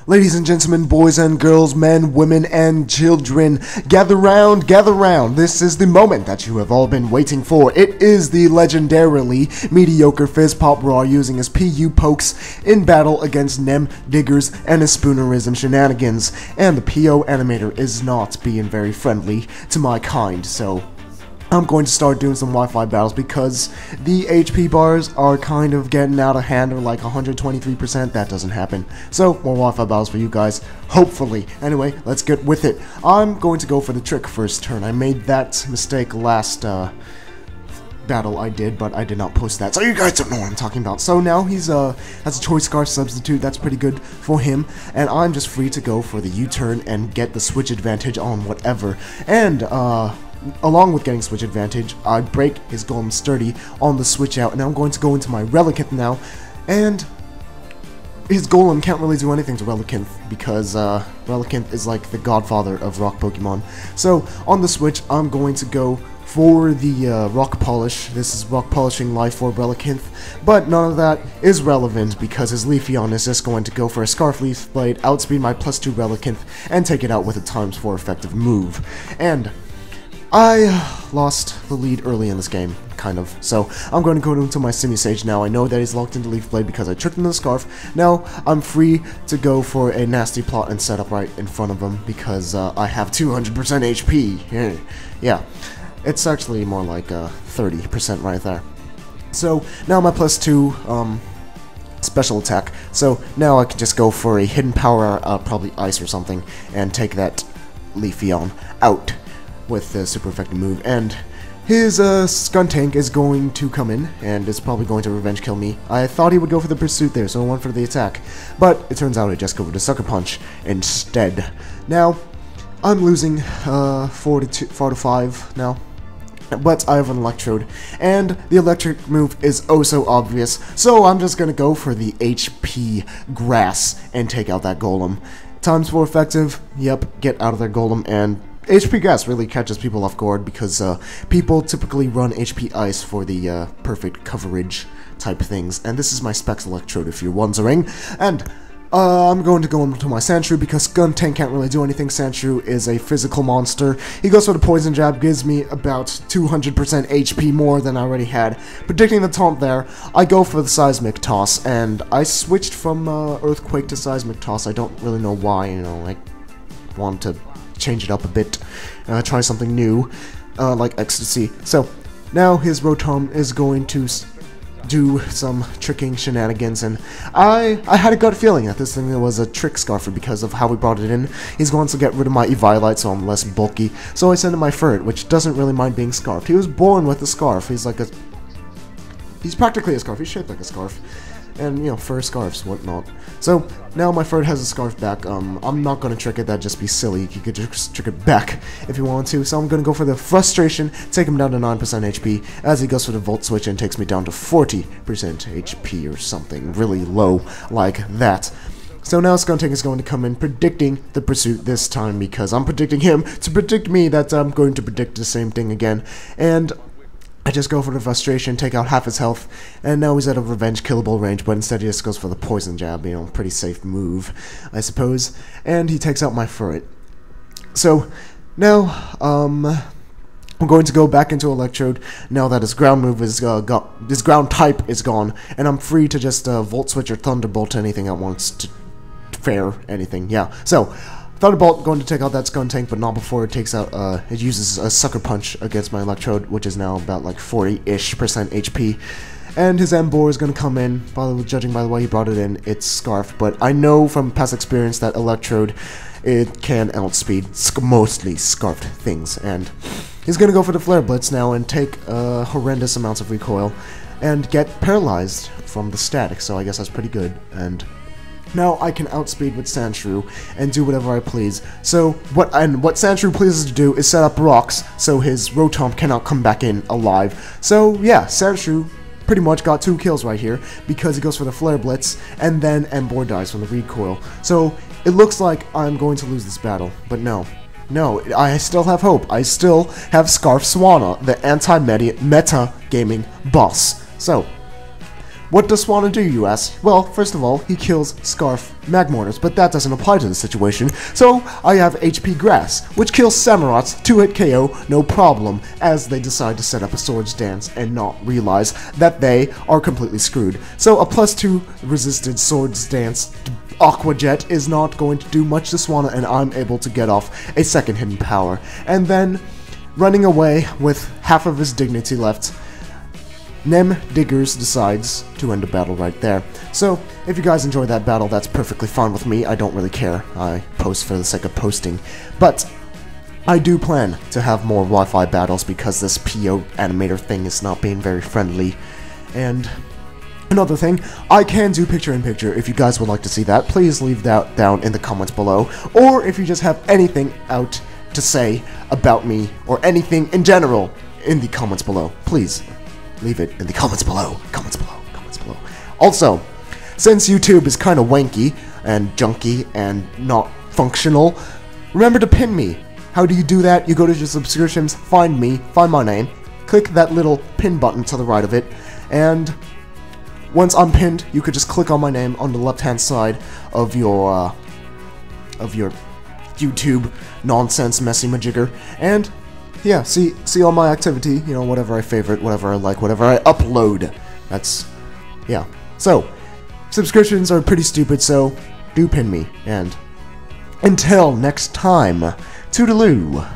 Ladies and gentlemen, boys and girls, men, women, and children, gather round, gather round. This is the moment that you have all been waiting for. It is the legendarily mediocre FizzPopRawr using his PU pokes in battle against Nem Diggers and his spoonerism shenanigans. And the PO animator is not being very friendly to my kind, so I'm going to start doing some Wi-Fi battles because the HP bars are kind of getting out of hand, or like 123%. That doesn't happen. So, more Wi-Fi battles for you guys, hopefully. Anyway, let's get with it. I'm going to go for the trick first turn. I made that mistake last battle I did, but I did not post that, so you guys don't know what I'm talking about. So now he's has a choice scarf substitute. That's pretty good for him, and I'm just free to go for the U-turn and get the switch advantage on whatever. And along with getting switch advantage, I break his golem sturdy on the switch out, and I'm going to go into my Relicanth now, and his golem can't really do anything to Relicanth because Relicanth is like the godfather of rock Pokemon. So on the switch, I'm going to go for the rock polish. This is rock polishing life orb Relicanth, but none of that is relevant because his Leafeon is just going to go for a Scarf Leaf Blade, outspeed my +2 Relicanth, and take it out with a ×4 effective move. And I lost the lead early in this game, kind of, so I'm going to go into my Simisage now. I know that he's locked into Leaf Blade because I tricked him to the Scarf. Now, I'm free to go for a nasty plot and set up right in front of him because I have 200% HP. Yeah, it's actually more like 30% right there. So, now my +2 special attack, so now I can just go for a hidden power, probably Ice or something, and take that Leafeon out with the super effective move. And his Skuntank is going to come in and is probably going to revenge kill me. I thought he would go for the pursuit there, so I went for the attack, but it turns out I just go for the Sucker Punch instead. Now I'm losing 4 to 5 now, but I have an Electrode, and the electric move is oh so obvious, so I'm just gonna go for the HP Grass and take out that Golem. ×4 effective, yep, get out of their Golem, and HP Gas really catches people off guard because people typically run HP Ice for the perfect coverage type things, and this is my Specs Electrode if you're wondering. And I'm going to go into my Sandshrew because Skuntank can't really do anything. Sandshrew is a physical monster. He goes for the Poison Jab, gives me about 200% HP more than I already had. Predicting the taunt there, I go for the Seismic Toss, and I switched from Earthquake to Seismic Toss. I don't really know why, you know, I want to change it up a bit, try something new, like Ecstasy. So, now his Rotom is going to do some tricking shenanigans, and I had a gut feeling that this thing was a trick Scarfer because of how we brought it in. He's going to get rid of my Eviolite, so I'm less bulky, so I send him my Ferret, which doesn't really mind being scarfed. He was born with a scarf. He's practically a scarf. He's shaped like a scarf. And, you know, fur scarves, whatnot. So, now my Ferret has a scarf back. I'm not gonna trick it, that'd just be silly. You could just trick it back if you want to. So I'm gonna go for the Frustration, take him down to 9% HP, as he goes for the Volt Switch and takes me down to 40% HP or something really low like that. So now Skuntank is going to come in, predicting the pursuit this time, because I'm predicting him to predict me that I'm going to predict the same thing again. And I just go for the Frustration, take out half his health, and now he's at a revenge killable range, but instead he just goes for the Poison Jab, you know, pretty safe move, I suppose, and he takes out my Ferret. So, now, I'm going to go back into Electrode, now that his ground move is his ground type is gone, and I'm free to just Volt Switch or Thunderbolt anything that wants to fare anything, yeah. So, Thunderbolt going to take out that Skuntank, but not before it takes out, it uses a Sucker Punch against my Electrode, which is now about like 40-ish% HP. And his Emboar is going to come in, judging by the way he brought it in, it's Scarf, but I know from past experience that Electrode, it can outspeed mostly Scarfed things, and he's going to go for the Flare Blitz now and take horrendous amounts of recoil, and get paralyzed from the static, so I guess that's pretty good, and now I can outspeed with Sandshrew and do whatever I please. So what Sandshrew pleases to do is set up rocks so his Rotom cannot come back in alive. So yeah, Sandshrew pretty much got 2 kills right here because he goes for the Flare Blitz and then Emboar dies from the recoil. So it looks like I'm going to lose this battle, but no, I still have hope. I still have Scarf Swanna, the anti-meta gaming boss. So What does Swanna do, you ask? Well, first of all, he kills Scarf Magmortars, but that doesn't apply to the situation, so I have HP Grass, which kills Samurots, 2-hit KO, no problem, as they decide to set up a Swords Dance and not realize that they are completely screwed. So a +2 resisted Swords Dance Aqua Jet is not going to do much to Swanna, and I'm able to get off a second hidden power. And then, running away with half of his dignity left, Nem Diggers decides to end the battle right there. So, if you guys enjoy that battle, that's perfectly fine with me. I don't really care. I post for the sake of posting. But I do plan to have more Wi-Fi battles because this PO animator thing is not being very friendly. And another thing, I can do picture-in-picture. If you guys would like to see that, please leave that down in the comments below. Or if you just have anything out to say about me or anything in general in the comments below, please leave it in the comments below. Comments below. Also, since YouTube is kind of wanky and junky and not functional, remember to pin me. How do you do that? You go to your subscriptions, find me, find my name, click that little pin button to the right of it, and once I'm pinned, you could just click on my name on the left-hand side of your YouTube nonsense messy majigger, and yeah, see all my activity, you know, whatever I favorite, whatever I like, whatever I upload. That's, yeah. So, subscriptions are pretty stupid, so do pin me, and until next time, toodaloo.